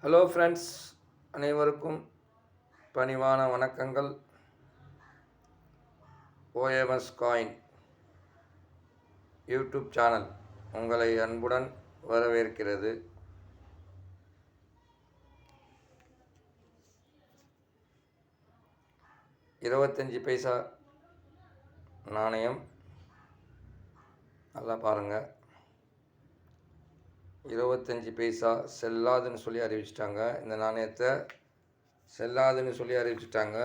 Hello friends, அனைவருக்கும் பணிவான வணக்கங்கள். ஓஎம்எஸ் காயின் யூடியூப் சேனல் உங்களை அன்புடன் வரவேற்கிறது. இருபத்தஞ்சி பைசா நாணயம் நல்லா பாருங்கள். 25 பைசா செல்லாதுன்னு சொல்லி அறிவிச்சிட்டாங்க. இந்த நாணயத்தை செல்லாதுன்னு சொல்லி அறிவிச்சிட்டாங்க.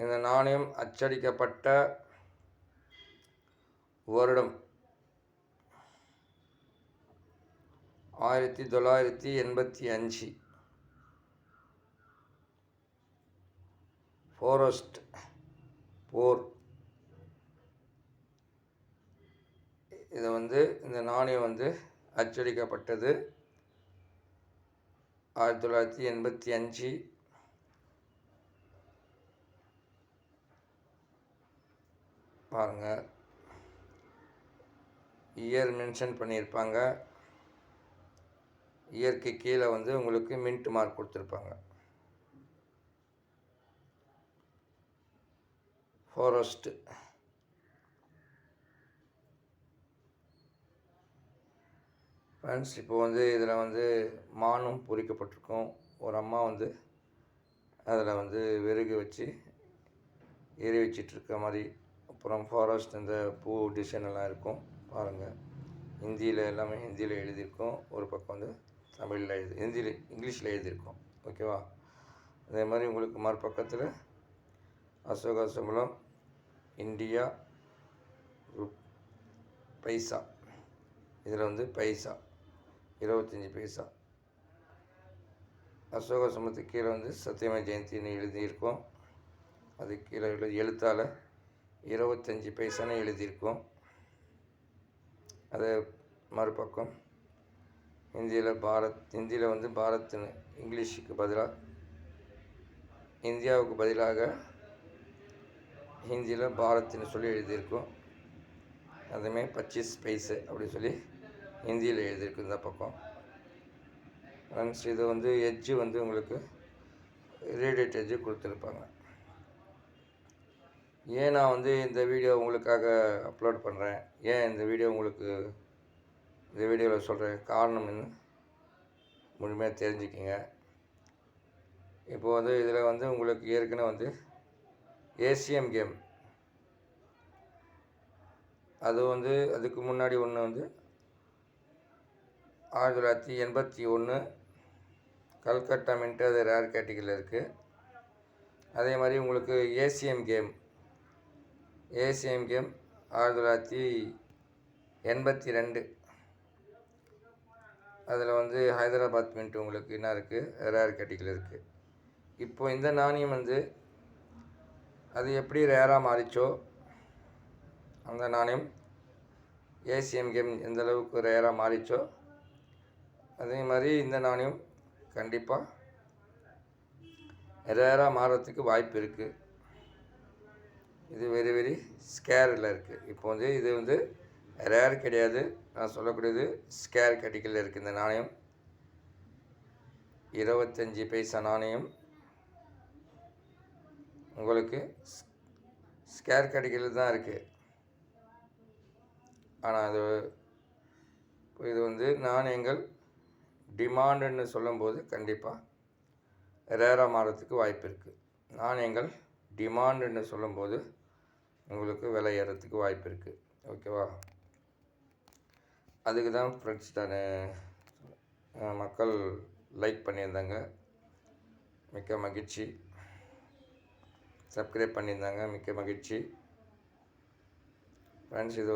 இந்த நாணயம் அச்சடிக்கப்பட்ட வருடம் 1985. ஃபாரஸ்ட் போர். இந்த நாணயம் அச்சடிக்கப்பட்டது 1985. பாருங்கள், இயர் மென்ஷன் பண்ணியிருப்பாங்க. இயருக்கு கீழே உங்களுக்கு மின்ட் மார்க் கொடுத்துருப்பாங்க. ஃபாரஸ்ட் ஃப்ரெண்ட்ஸ், இப்போ இதில் மானும் பொறிக்கப்பட்டிருக்கும். ஒரு அம்மா அதில் விறகு வச்சு எரி வச்சிட்ருக்க மாதிரி. அப்புறம் ஃபாரஸ்ட் இந்த பூ டிசைன் எல்லாம் இருக்கும். பாருங்கள், ஹிந்தியில் எல்லாமே ஹிந்தியில் எழுதியிருக்கோம். ஒரு பக்கம் தமிழில் இங்கிலீஷில் எழுதியிருக்கோம். ஓகேவா? அதே மாதிரி உங்களுக்கு மறுபக்கத்தில் அசோகா சம்பளம், இந்தியா, பைசா. இதில் பைசா 25 பைசா. அசோக சம்பளத்துக்கு கீழே சத்தியம ஜெயந்தின்னு எழுதியிருக்கோம். அது கீழே எழுத்தால் 25 பைசான்னு எழுதியிருக்கோம். அது மறுபக்கம் ஹிந்தியில் பாரத்னு, இங்கிலீஷுக்கு பதிலாக இந்தியாவுக்கு பதிலாக ஹிந்தியில் பாரத்னு சொல்லி எழுதியிருக்கோம். அதுமாதிரி 25 பைசை அப்படி சொல்லி ஹிந்தியில் எழுதியிருக்கு இந்த பக்கம். ஃப்ரெண்ட்ஸ், இது எட்ஜு உங்களுக்கு ரேடியேட் எட்ஜு கொடுத்துருப்பாங்க. ஏன் நான் இந்த வீடியோ உங்களுக்காக அப்லோட் பண்ணுறேன், ஏன் இந்த வீடியோவில் சொல்கிறேன் காரணம் என்ன முழுமையாக தெரிஞ்சுக்கிங்க. இப்போது இதில் உங்களுக்கு ஏற்கனவே ஏசிஎம் கேம், அது அதுக்கு முன்னாடி ஒன்று 1981 கல்கட்டா மின்ட்டு, அது ரேர் கேட்டகரியில் இருக்குது. அதே மாதிரி உங்களுக்கு ஏசிஎம் கேம் 1982 அதில் ஹைதராபாத் மின்ட்டு உங்களுக்கு என்ன இருக்குது, ரேர் கேட்டகரியில் இருக்குது. இப்போ இந்த நாணயம் அது எப்படி ரேராக மாறிச்சோ, அந்த நாணயம் ஏசிஎம் கேம் எந்த அளவுக்கு ரேராக மாறிச்சோ, அதே மாதிரி இந்த நாணயம் கண்டிப்பாக ரேராக மாறுறதுக்கு வாய்ப்பு இருக்குது. இது வெரி வெரி ஸ்கேரில் இருக்குது. இப்போ இது ரேர் கிடையாது, நான் சொல்லக்கூடியது ஸ்கேர் கேட்டகரியில் இருக்குது. இந்த நாணயம் 25 பைசா நாணயம் உங்களுக்கு ஸ்கேர் கேட்டகரியில் தான் இருக்குது. ஆனால் இது நாணயங்கள் டிமாண்டுன்னு சொல்லும்போது கண்டிப்பாக ரேராக மாறத்துக்கு வாய்ப்பு இருக்குது. நாணயங்கள் டிமாண்டுன்னு சொல்லும்போது உங்களுக்கு விலை ஏறத்துக்கு வாய்ப்பு இருக்குது. ஓகேவா? அதுக்கு தான் ஃப்ரெண்ட்ஸ் மக்கள் லைக் பண்ணியிருந்தாங்க, மிக்க மகிழ்ச்சி. சப்ஸ்கிரைப் பண்ணியிருந்தாங்க, மிக்க மகிழ்ச்சி. ஃப்ரெண்ட்ஸ், இது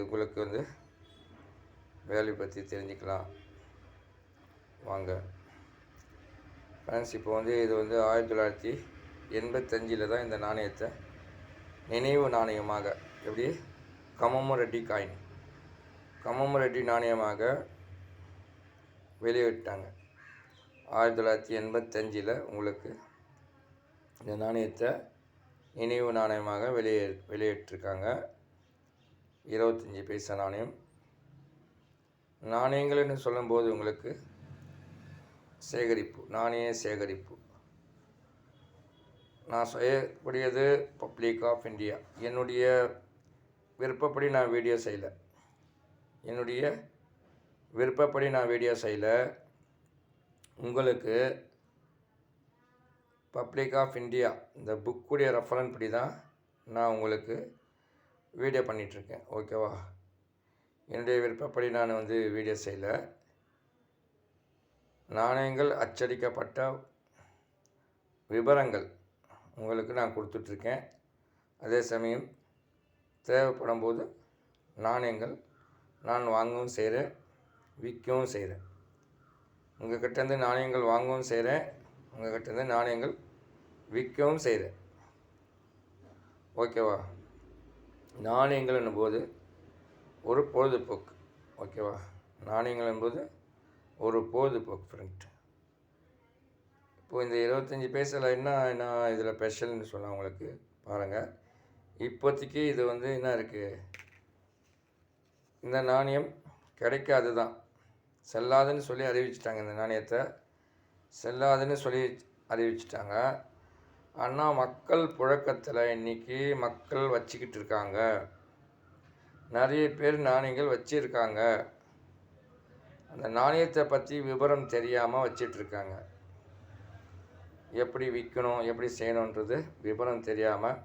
உங்களுக்கு வேல்யூ பற்றி தெரிஞ்சுக்கலாம் வாங்க. ஃப்ரெண்ட்ஸ், இப்போ இது 1985 தான் இந்த நாணயத்தை நினைவு நாணயமாக, எப்படி கமமோரேட்டிவ் காயின், கமமோரேட்டிவ் நாணயமாக வெளியிட்டாங்க. 1985 உங்களுக்கு இந்த நாணயத்தை நினைவு நாணயமாக வெளியிட்டிருக்காங்க. 25 பைசா நாணயம். நாணயங்கள்னு சொல்லும்போது உங்களுக்கு சேகரிப்பு, நாணய சேகரிப்பு. நான் செய்யக்கூடியது பப்ளிக் ஆஃப் இந்தியா. என்னுடைய விருப்பப்படி நான் வீடியோ செய்யலை. உங்களுக்கு பப்ளிக் ஆஃப் இந்தியா இந்த புக்குடைய ரெஃபரன்ஸ் படி தான் நான் உங்களுக்கு வீடியோ பண்ணிகிட்ருக்கேன். ஓகேவா? என்னுடைய விருப்பப்படி நான் வீடியோ செய்யலை. நாணயங்கள் அச்சடிக்கப்பட்ட விவரங்கள் உங்களுக்கு நான் கொடுத்துட்ருக்கேன். அதே சமயம் தேவைப்படும் போது நாணயங்கள் நான் வாங்கவும் செய்கிறேன், விற்கவும் செய்கிறேன். உங்கள் கிட்டேருந்து நாணயங்கள் வாங்கவும் செய்கிறேன், உங்கள் கிட்டேருந்து நாணயங்கள் விற்கவும் செய்கிறேன். ஓகேவா? நாணயங்கள் என்னும்போது ஒரு பொழுதுபோக்கு. ஓகேவா? நாணயங்கள் என்பது ஒரு பொழுதுபோக்கு ஃப்ரெண்ட். இப்போது இந்த 25 பைசாவில் என்ன இதில் ஸ்பெஷல்னு சொன்னால் உங்களுக்கு பாருங்கள். இப்போதைக்கு இது என்ன இருக்குது, இந்த நாணயம் கிடைக்காது தான், செல்லாதுன்னு சொல்லி அறிவிச்சிட்டாங்க. இந்த நாணயத்தை செல்லாதுன்னு சொல்லி அறிவிச்சிட்டாங்க. ஆனால் மக்கள் புழக்கத்தில் இன்றைக்கி மக்கள் வச்சுக்கிட்டு இருக்காங்க. நிறைய பேர் நாணயங்கள் வச்சுருக்காங்க. அந்த நாணயத்தை பற்றி விவரம் தெரியாமல் வச்சிட்ருக்காங்க. எப்படி விற்கணும், எப்படி செய்யணுன்றது விவரம் தெரியாமல்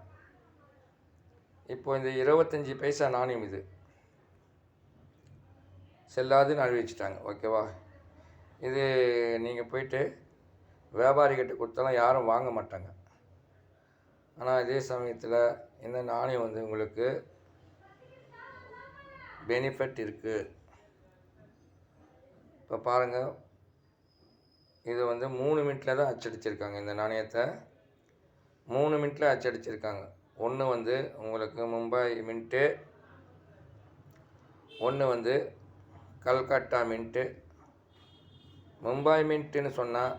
இப்போ இந்த 25 பைசா நாணயம் இது செல்லாதுன்னு அறிவிச்சிட்டாங்க. ஓகேவா? இது நீங்கள் போயிட்டு வியாபாரிகிட்ட கொடுத்தாலும் யாரும் வாங்க மாட்டாங்க. ஆனால் இதே சமயத்தில் இந்த நாணயம் உங்களுக்கு பெனிஃபிட் இருக்குது. இப்போ பாருங்கள், இது 3 மினிட்டில் தான் அச்சடிச்சிருக்காங்க. இந்த நாணயத்தை 3 மினிட்டில் அச்சடிச்சிருக்காங்க. ஒன்று உங்களுக்கு மும்பை மின்ட்டு, ஒன்று கல்கட்டா மின்ட்டு. மும்பை மின்ட்டுன்னு சொன்னால்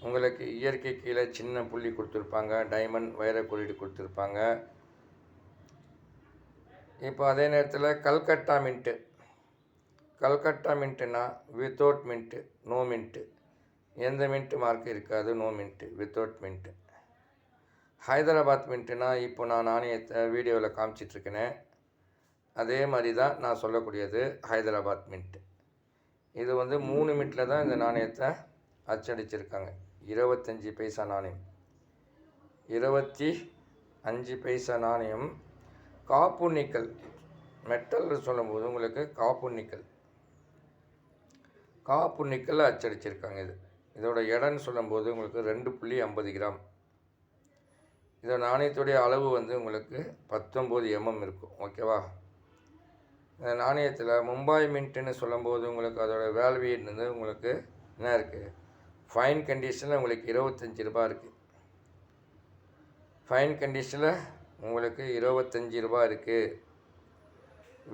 உங்களுக்கு இயற்கை கீழே சின்ன புள்ளி கொடுத்துருப்பாங்க, டைமண்ட் வைர குறியீடு கொடுத்துருப்பாங்க. இப்போ அதே நேரத்தில் கல்கட்டா மின்ட்டுனா வித்தவுட் மின்ட்டு, நோ மின்ட்டு. எந்த மின்ட்டு மார்க் இருக்காது, no mint, without mint. Hyderabad மின்ட்டுனா இப்போ நான் நாணயத்தை வீடியோவில் காமிச்சிட்ருக்கேனே அதே மாதிரி தான் நான் சொல்லக்கூடியது ஹைதராபாத் மின்ட்டு. இது 3 மினிட்டில் தான் இந்த நாணயத்தை அச்சடிச்சிருக்காங்க. 25 பைசா நாணயம். 25 பைசா நாணயம் காப்பு நிக்கல் மெட்டல் சொல்லும்போது உங்களுக்கு காப்பு நிக்கல் அச்சடிச்சிருக்காங்க. இதோட எடைன்னு சொல்லும்போது உங்களுக்கு 2.50 கிராம். இந்த நாணயத்துடைய அளவு உங்களுக்கு 19 mm இருக்கும். ஓகேவா? இந்த நாணயத்தில் மும்பை மின்ட்டுன்னு சொல்லும்போது உங்களுக்கு அதோட வேல்யூ உங்களுக்கு என்ன இருக்குது, ஃபைன் கண்டிஷனில் உங்களுக்கு 25 ரூபா இருக்குது. ஃபைன் கண்டிஷனில் உங்களுக்கு 25 ரூபா இருக்குது.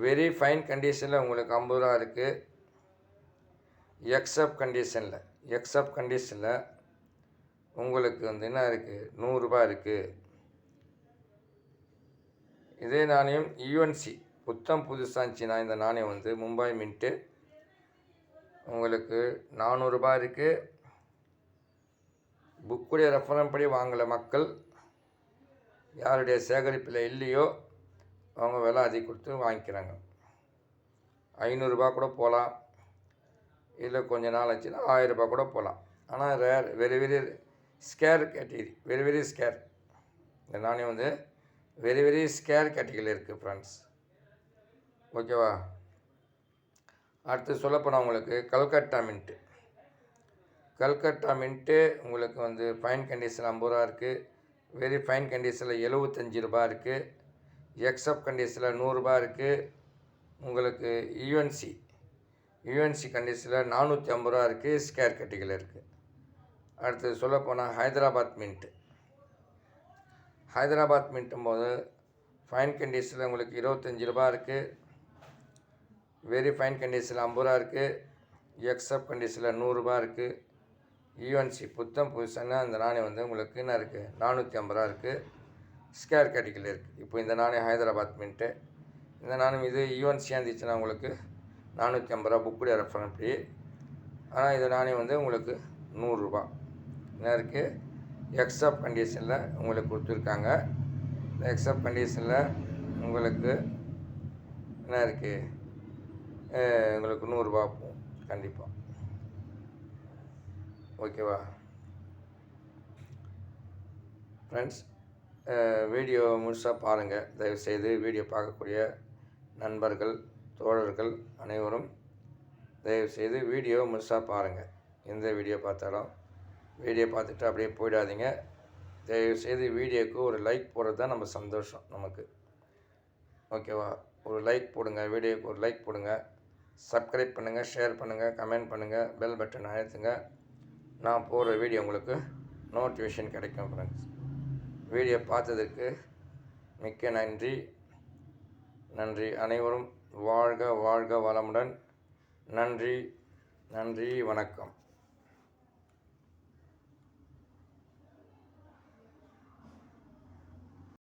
வெரி ஃபைன் கண்டிஷனில் உங்களுக்கு 50 ரூபா இருக்குது. எக்ஸப்ட் கண்டிஷனில் உங்களுக்கு என்ன இருக்குது, 100 ரூபா இருக்குது. இதே நாணயம் யூஎன்சி புத்தம் புதுசாக இருந்துச்சுன்னா இந்த நாணயம் மும்பை மின்ட்டு உங்களுக்கு 400 ரூபா இருக்குது. புக்குடைய ரெஃபரன்ஸ் படி வாங்கலை மக்கள், யாருடைய சேகரிப்பில் இல்லையோ அவங்க விலை அதிகம் கொடுத்து வாங்கிக்கிறாங்க. 500 ரூபா கூட போகலாம், இல்லை கொஞ்சம் நாள் ஆச்சுன்னா 1000 ரூபா கூட போகலாம். ஆனால் rare, very scarce category, very scarce. இந்த நாணயம் வெரி ஸ்கேர் கேட்டகிரியில் இருக்குது ஃப்ரெண்ட்ஸ். ஓகேவா? அடுத்து சொல்லப்போனால் உங்களுக்கு கல்கட்டா மின்ட்டு உங்களுக்கு ஃபைன் கண்டிஷன் 50 ரூபா இருக்குது. வெரி ஃபைன் கண்டிஷனில் 75 ரூபா இருக்குது. எக்ஸப்ட் கண்டிஷனில் 100 ரூபா இருக்குது. உங்களுக்கு யூஎன்சி கண்டிஷனில் 450 ரூபா இருக்குது, ஸ்கேர் கேட்டகிரியில் இருக்குது. அடுத்து சொல்லப்போனால் ஹைதராபாத் மின்ட்டும் போது ஃபைன் கண்டிஷனில் உங்களுக்கு 25 ரூபா இருக்குது. வெரி ஃபைன் கண்டிஷனில் 50 ரூபா இருக்குது. எக்ஸப்ட் கண்டிஷனில் 100 ரூபா இருக்குது. யூஎன்சி புத்தம் புதுசான அந்த நாணயம் உங்களுக்கு என்ன இருக்குது, 450 ரூபா இருக்குது, ஸ்கேர் கேட்டகிரியில் இருக்குது. இப்போ இந்த நாணயம் ஹைதராபாத் மின்ட்டு இந்த நாணயம் இது ஈவன் சேர்ந்துச்சுன்னா உங்களுக்கு 450 ரூபா புக்குடைய ரெஃபரன்ஸ் ஃபீ. ஆனால் இது நாணயம் வந்து உங்களுக்கு 100 ரூபா என்ன இருக்குது, எக்ஸப்ட் கண்டிஷனில் உங்களுக்கு கொடுத்துருக்காங்க. இந்த எக்ஸப்ட் கண்டிஷனில் உங்களுக்கு என்ன இருக்குது, உங்களுக்கு 100 ரூபா போகும் கண்டிப்பாக. ஓகேவா ஃப்ரெண்ட்ஸ், வீடியோ முழுசாக பாருங்கள். தயவுசெய்து வீடியோ பார்க்கக்கூடிய நண்பர்கள் தோழர்கள் அனைவரும் தயவுசெய்து வீடியோ முழுசாக பாருங்கள். எந்த வீடியோ பார்த்தாலும் வீடியோ பார்த்துட்டு அப்படியே போயிடாதீங்க. தயவுசெய்து வீடியோவுக்கு ஒரு லைக் போடுறது தான் நம்ம சந்தோஷம் நமக்கு. ஓகேவா, ஒரு லைக் போடுங்க, வீடியோவுக்கு ஒரு லைக் போடுங்க, சப்ஸ்கிரைப் பண்ணுங்கள், ஷேர் பண்ணுங்கள், கமெண்ட் பண்ணுங்கள், பெல் பட்டன் அழுத்துங்க. நான் போடுற வீடியோ உங்களுக்கு நோட்டிஃபிகேஷன் கிடைக்கும் ஃப்ரெண்ட்ஸ். வீடியோ பார்த்ததுக்கு மிக்க நன்றி. அனைவரும் வாழ்க வாழ்க வளமுடன். நன்றி, வணக்கம்.